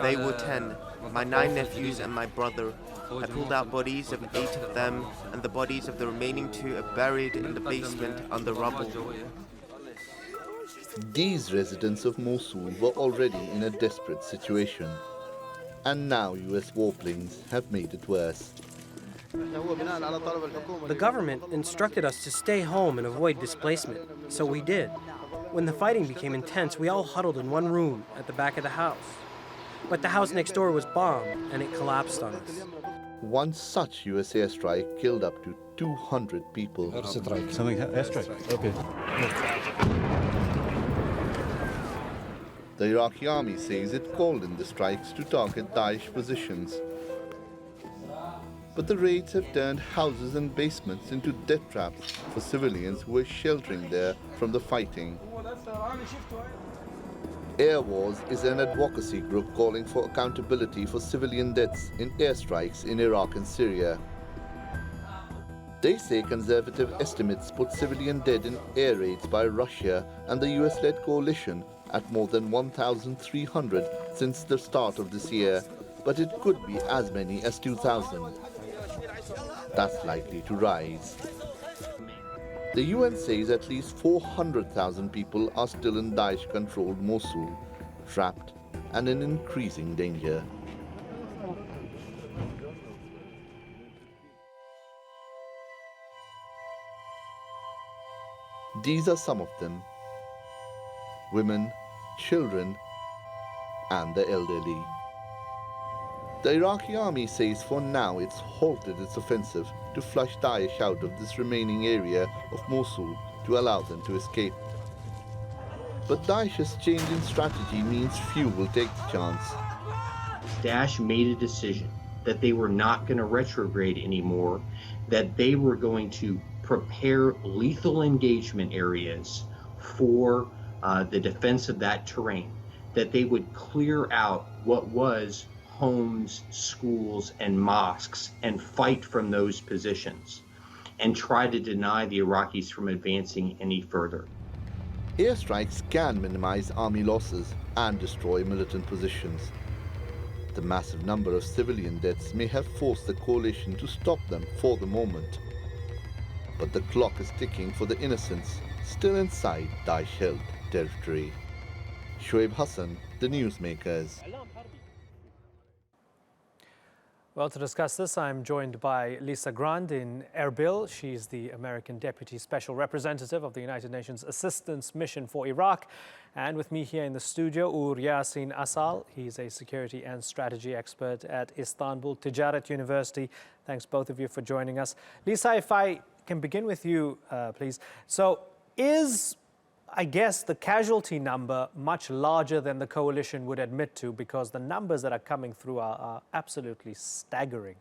They were 10, my 9 nephews and my brother. I pulled out bodies of 8 of them, and the bodies of the remaining 2 are buried in the basement under rubble. These residents of Mosul were already in a desperate situation, and now US warplanes have made it worse. The government instructed us to stay home and avoid displacement, so we did. When the fighting became intense, we all huddled in one room at the back of the house. But the house next door was bombed, and it collapsed on us. One such US airstrike killed up to 200 people. Airstrike? Okay. The Iraqi army says it called in the strikes to target Daesh positions. But the raids have turned houses and basements into death traps for civilians who were sheltering there from the fighting. Air Wars is an advocacy group calling for accountability for civilian deaths in airstrikes in Iraq and Syria. They say conservative estimates put civilian dead in air raids by Russia and the US-led coalition at more than 1,300 since the start of this year, but it could be as many as 2,000. That's likely to rise. The UN says at least 400,000 people are still in Daesh-controlled Mosul, trapped and in increasing danger. These are some of them: women, children, and the elderly. The Iraqi army says for now it's halted its offensive to flush Daesh out of this remaining area of Mosul to allow them to escape. But Daesh's change in strategy means few will take the chance. Daesh made a decision that they were not going to retrograde anymore, that they were going to prepare lethal engagement areas for the defense of that terrain, that they would clear out what was homes, schools, and mosques and fight from those positions and try to deny the Iraqis from advancing any further. Airstrikes can minimize army losses and destroy militant positions. The massive number of civilian deaths may have forced the coalition to stop them for the moment. But the clock is ticking for the innocents still inside Daesh-held territory. Shoaib Hassan, The Newsmakers. Well, to discuss this, I'm joined by Lisa Grande in Erbil. She's the American Deputy Special Representative of the United Nations Assistance Mission for Iraq. And with me here in the studio, Ur Yasin Asal. He's a security and strategy expert at Istanbul Ticaret University. Thanks both of you for joining us. Lisa, if I can begin with you, please. So is, I guess, the casualty number much larger than the coalition would admit to, because the numbers that are coming through are absolutely staggering?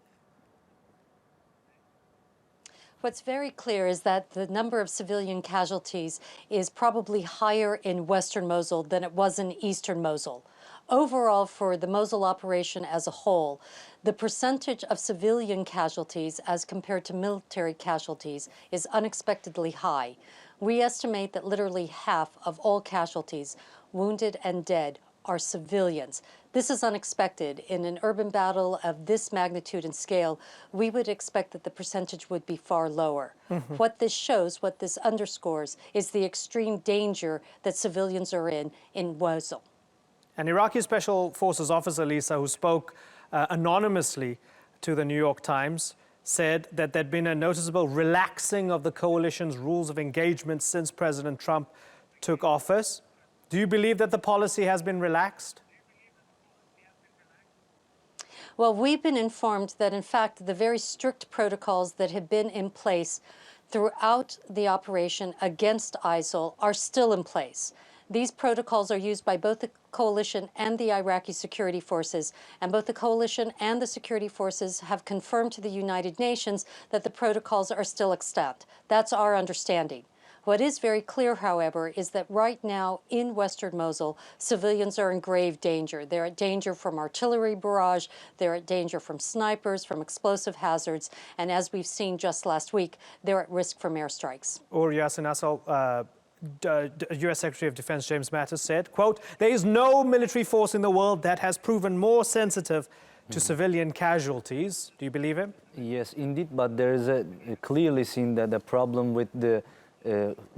What's very clear is that the number of civilian casualties is probably higher in western Mosul than it was in eastern Mosul. Overall, for the Mosul operation as a whole, the percentage of civilian casualties as compared to military casualties is unexpectedly high. We estimate that literally half of all casualties, wounded and dead, are civilians. This is unexpected. In an urban battle of this magnitude and scale, we would expect that the percentage would be far lower. What this shows, what this underscores, is the extreme danger that civilians are in Mosul. An Iraqi Special Forces officer, Lisa, who spoke anonymously to the New York Times, said that there'd been a noticeable relaxing of the coalition's rules of engagement since President Trump took office. Do you believe that the policy has been relaxed? Well, we've been informed that, in fact, the very strict protocols that have been in place throughout the operation against ISIL are still in place. These protocols are used by both the coalition and the Iraqi security forces, and both the coalition and the security forces have confirmed to the United Nations that the protocols are still extant. That's our understanding. What is very clear, however, is that right now in western Mosul, civilians are in grave danger. They're at danger from artillery barrage, they're at danger from snipers, from explosive hazards, and as we've seen just last week, they're at risk from airstrikes. Or Yasin Asal, U.S. Secretary of Defense James Mattis said, quote, "There is no military force in the world that has proven more sensitive to civilian casualties." Do you believe him? Yes, indeed, but there is a clearly seen that the problem with the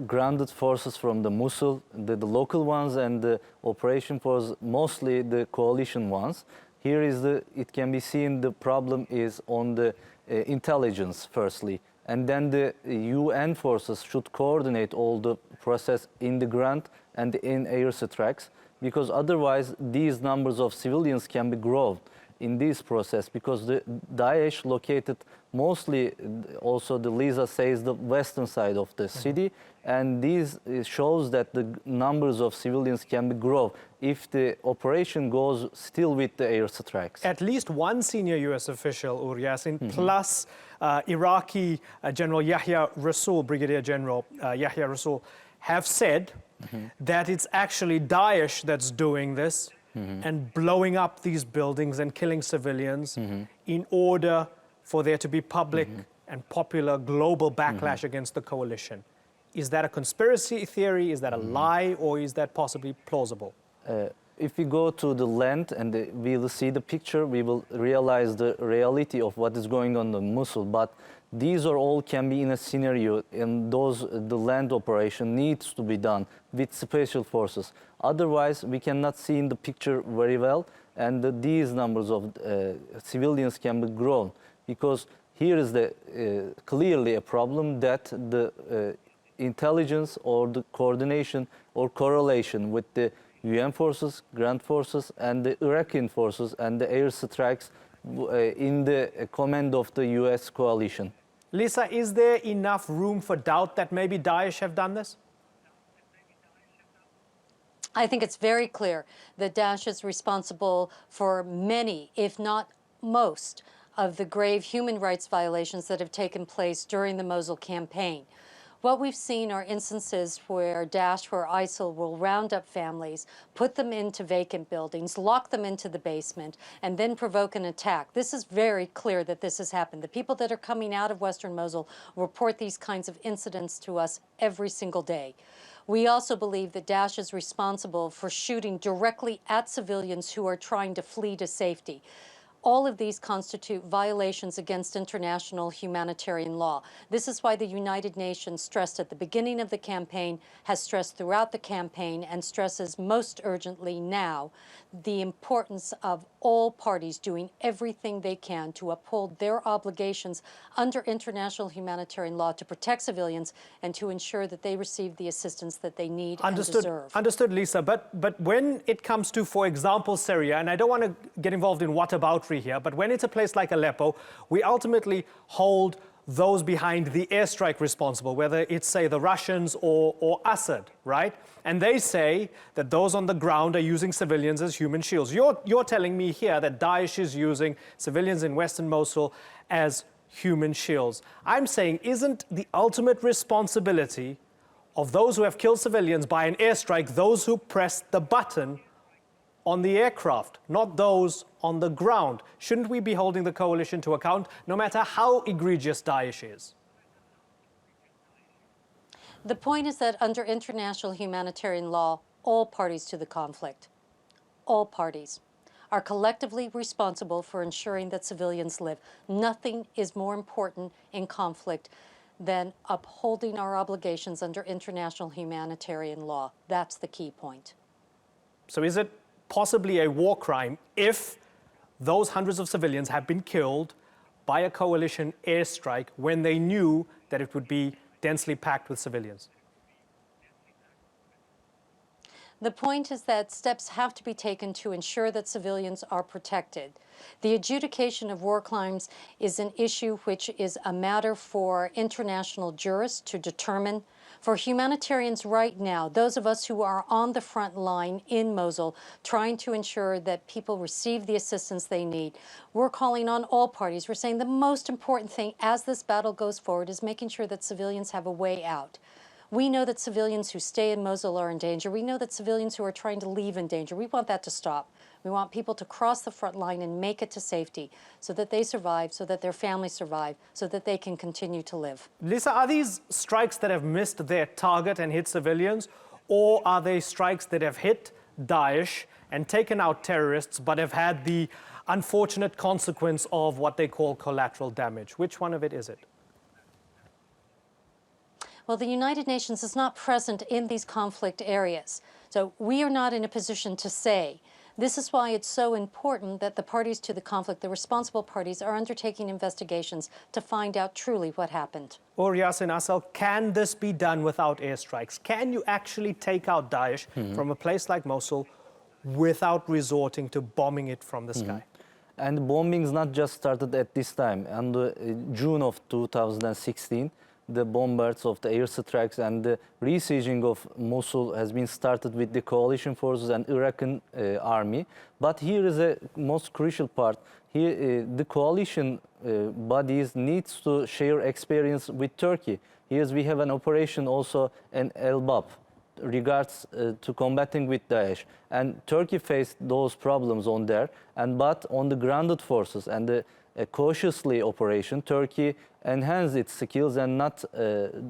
grounded forces from the Mosul, the local ones, and the operation force, mostly the coalition ones. Here is it can be seen the problem is on the intelligence firstly, and then the UN forces should coordinate all the process in the ground and in air strikes, because otherwise these numbers of civilians can be grown in this process, because the Daesh located mostly, also the Lisa says, the western side of the city, and this shows that the numbers of civilians can be grown if the operation goes still with the air strikes. At least one senior U.S. official, Ur Yassin, plus Iraqi General Yahya Rasool, Brigadier General Yahya Rasool, have said that it's actually Daesh that's doing this and blowing up these buildings and killing civilians in order for there to be public and popular global backlash against the coalition. Is that a conspiracy theory? Is that a lie? Or is that possibly plausible? If we go to the land and we will see the picture, we will realize the reality of what is going on in Mosul. But these are all can be in a scenario, and the land operation needs to be done with special forces. Otherwise, we cannot see in the picture very well, and these numbers of civilians can be grown, because here is clearly a problem that the intelligence or the coordination or correlation with the UN forces, ground forces, and the Iraqi forces and the air strikes in the command of the US coalition. Lisa, is there enough room for doubt that maybe Daesh have done this? I think it's very clear that Daesh is responsible for many, if not most, of the grave human rights violations that have taken place during the Mosul campaign. What we've seen are instances where Daesh, where ISIL will round up families, put them into vacant buildings, lock them into the basement, and then provoke an attack. This is very clear that this has happened. The people that are coming out of Western Mosul report these kinds of incidents to us every single day. We also believe that Daesh is responsible for shooting directly at civilians who are trying to flee to safety. All of these constitute violations against international humanitarian law. This is why the United Nations stressed at the beginning of the campaign, has stressed throughout the campaign, and stresses most urgently now the importance of all parties doing everything they can to uphold their obligations under international humanitarian law to protect civilians and to ensure that they receive the assistance that they need and deserve. Understood, Lisa. But when it comes to, for example, Syria, and I don't want to get involved in whataboutery here, but when it's a place like Aleppo, we ultimately hold those behind the airstrike responsible, whether it's, say, the Russians or Assad, right? And they say that those on the ground are using civilians as human shields. You're telling me here that Daesh is using civilians in Western Mosul as human shields. I'm saying, isn't the ultimate responsibility of those who have killed civilians by an airstrike those who pressed the button on the aircraft, not those on the ground? Shouldn't we be holding the coalition to account, no matter how egregious Daesh is? The point is that under international humanitarian law, all parties to the conflict, all parties, are collectively responsible for ensuring that civilians live. Nothing is more important in conflict than upholding our obligations under international humanitarian law. That's the key point. So is it possibly a war crime if those hundreds of civilians have been killed by a coalition airstrike when they knew that it would be densely packed with civilians? The point is that steps have to be taken to ensure that civilians are protected. The adjudication of war crimes is an issue which is a matter for international jurists to determine. For humanitarians right now, those of us who are on the front line in Mosul, trying to ensure that people receive the assistance they need, we're calling on all parties. We're saying the most important thing as this battle goes forward is making sure that civilians have a way out. We know that civilians who stay in Mosul are in danger. We know that civilians who are trying to leave in danger. We want that to stop. We want people to cross the front line and make it to safety so that they survive, so that their families survive, so that they can continue to live. Lisa, are these strikes that have missed their target and hit civilians, or are they strikes that have hit Daesh and taken out terrorists but have had the unfortunate consequence of what they call collateral damage? Which one of it is it? Well, the United Nations is not present in these conflict areas, so we are not in a position to say. This is why it's so important that the parties to the conflict, the responsible parties, are undertaking investigations to find out truly what happened. Or Yassin Asal, can this be done without airstrikes? Can you actually take out Daesh from a place like Mosul without resorting to bombing it from the sky? And bombings not just started at this time. In June of 2016, the bombardments of the airstrikes and the besieging of Mosul has been started with the coalition forces and Iraqi army. But here is a most crucial part. Here, the coalition bodies needs to share experience with Turkey. Here we have an operation also in Elbap regards to combating with Daesh. And Turkey faced those problems on there. But on the grounded forces and the cautiously operation, Turkey enhance its skills and not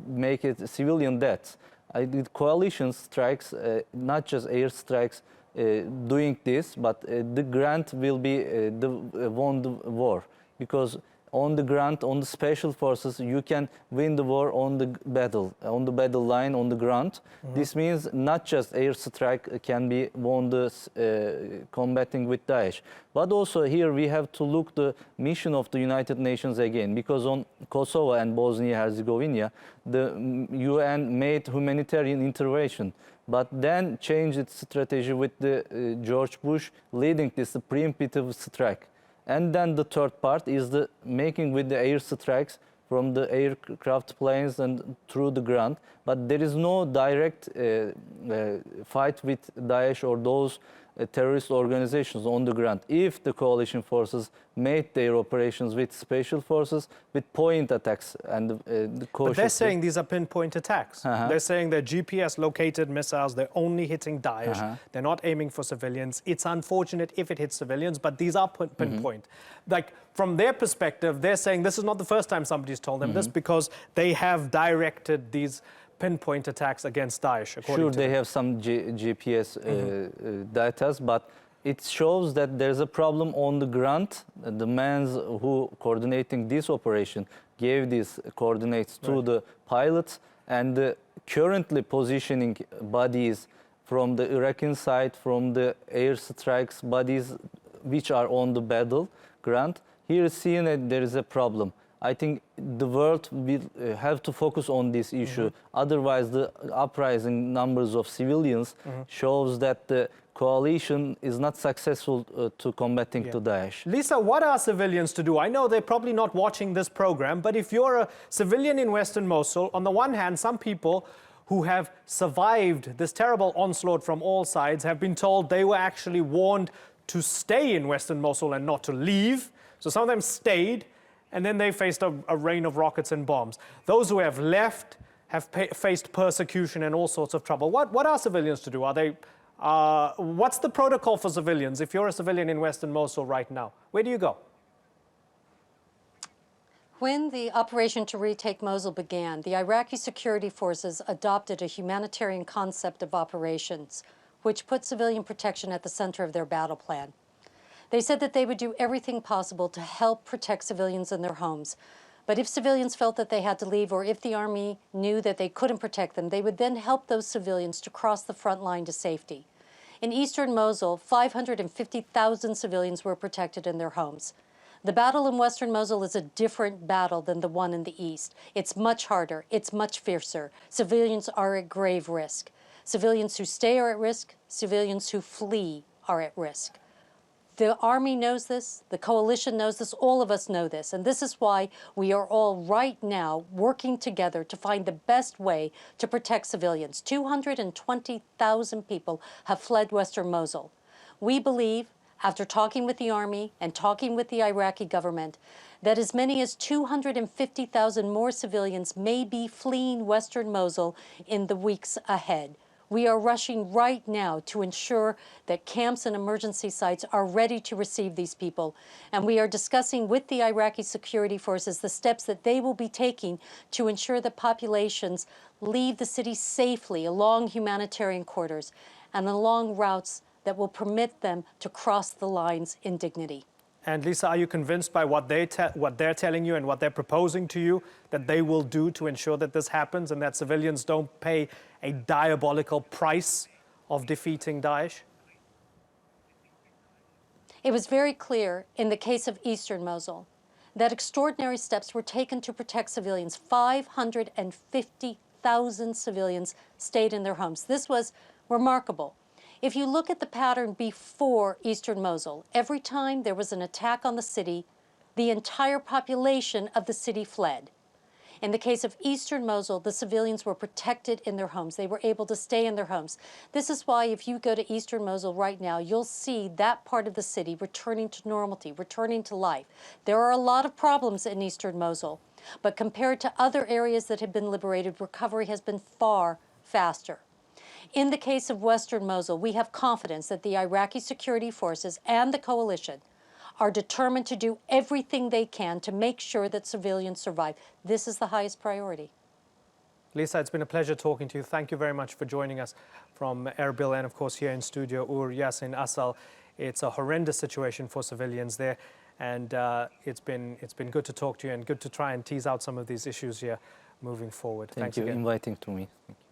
make it civilian deaths. The coalition strikes, not just air strikes, doing this, but the ground will be won the war, because on the ground, on the special forces, you can win the war on the battle line, on the ground. This means not just air strike can be won the combating with Daesh, but also here we have to look the mission of the United Nations again, because on Kosovo and Bosnia-Herzegovina, the UN made humanitarian intervention, but then changed its strategy with the George Bush leading this preemptive strike. And then the third part is the making with the air strikes from the aircraft planes and through the ground. But there is no direct fight with Daesh or those terrorist organizations on the ground. If the coalition forces made their operations with special forces, with point attacks and the But they're saying these are pinpoint attacks. They're saying they're GPS-located missiles. They're only hitting Daesh. They're not aiming for civilians. It's unfortunate if it hits civilians, but these are pinpoint. Like, from their perspective, they're saying this is not the first time somebody's told them this, because they have directed these pinpoint attacks against Daesh, according to they them. have some GPS data, but it shows that there's a problem on the ground. The men who coordinating this operation gave these coordinates to the pilots, and the currently positioning bodies from the Iraqi side, from the air strikes bodies which are on the battleground, here is seen that there is a problem. I think the world will have to focus on this issue. Otherwise, the uprising numbers of civilians shows that the coalition is not successful to combating to Daesh. Lisa, what are civilians to do? I know they're probably not watching this program, but if you're a civilian in Western Mosul, on the one hand, some people who have survived this terrible onslaught from all sides have been told they were actually warned to stay in Western Mosul and not to leave. So some of them stayed, and then they faced a rain of rockets and bombs. Those who have left have faced persecution and all sorts of trouble. What are civilians to do? Are they, what's the protocol for civilians? If you're a civilian in Western Mosul right now, where do you go? When the operation to retake Mosul began, the Iraqi security forces adopted a humanitarian concept of operations, which put civilian protection at the center of their battle plan. They said that they would do everything possible to help protect civilians in their homes. But if civilians felt that they had to leave, or if the army knew that they couldn't protect them, they would then help those civilians to cross the front line to safety. In eastern Mosul, 550,000 civilians were protected in their homes. The battle in western Mosul is a different battle than the one in the east. It's much harder. It's much fiercer. Civilians are at grave risk. Civilians who stay are at risk. Civilians who flee are at risk. The army knows this, the coalition knows this, all of us know this, and this is why we are all right now working together to find the best way to protect civilians. 220,000 people have fled western Mosul. We believe, after talking with the army and talking with the Iraqi government, that as many as 250,000 more civilians may be fleeing western Mosul in the weeks ahead. We are rushing right now to ensure that camps and emergency sites are ready to receive these people. And we are discussing with the Iraqi security forces the steps that they will be taking to ensure that populations leave the city safely along humanitarian corridors and along routes that will permit them to cross the lines in dignity. And Lisa, are you convinced by what they're telling you and what they're proposing to you that they will do to ensure that this happens and that civilians don't pay a diabolical price of defeating Daesh? It was very clear in the case of eastern Mosul that extraordinary steps were taken to protect civilians. 550,000 civilians stayed in their homes. This was remarkable. If you look at the pattern before eastern Mosul, every time there was an attack on the city, the entire population of the city fled. In the case of eastern Mosul, the civilians were protected in their homes. They were able to stay in their homes. This is why if you go to eastern Mosul right now, you'll see that part of the city returning to normality, returning to life. There are a lot of problems in eastern Mosul, but compared to other areas that have been liberated, recovery has been far faster. In the case of western Mosul, we have confidence that the Iraqi security forces and the coalition are determined to do everything they can to make sure that civilians survive. This is the highest priority. Lisa, it's been a pleasure talking to you. Thank you very much for joining us from Erbil and, of course, here in studio, Ur Yasin Asal. It's a horrendous situation for civilians there, and it's been good to talk to you and good to try and tease out some of these issues here moving forward. Thank Thanks you again. for inviting to me. Thank you.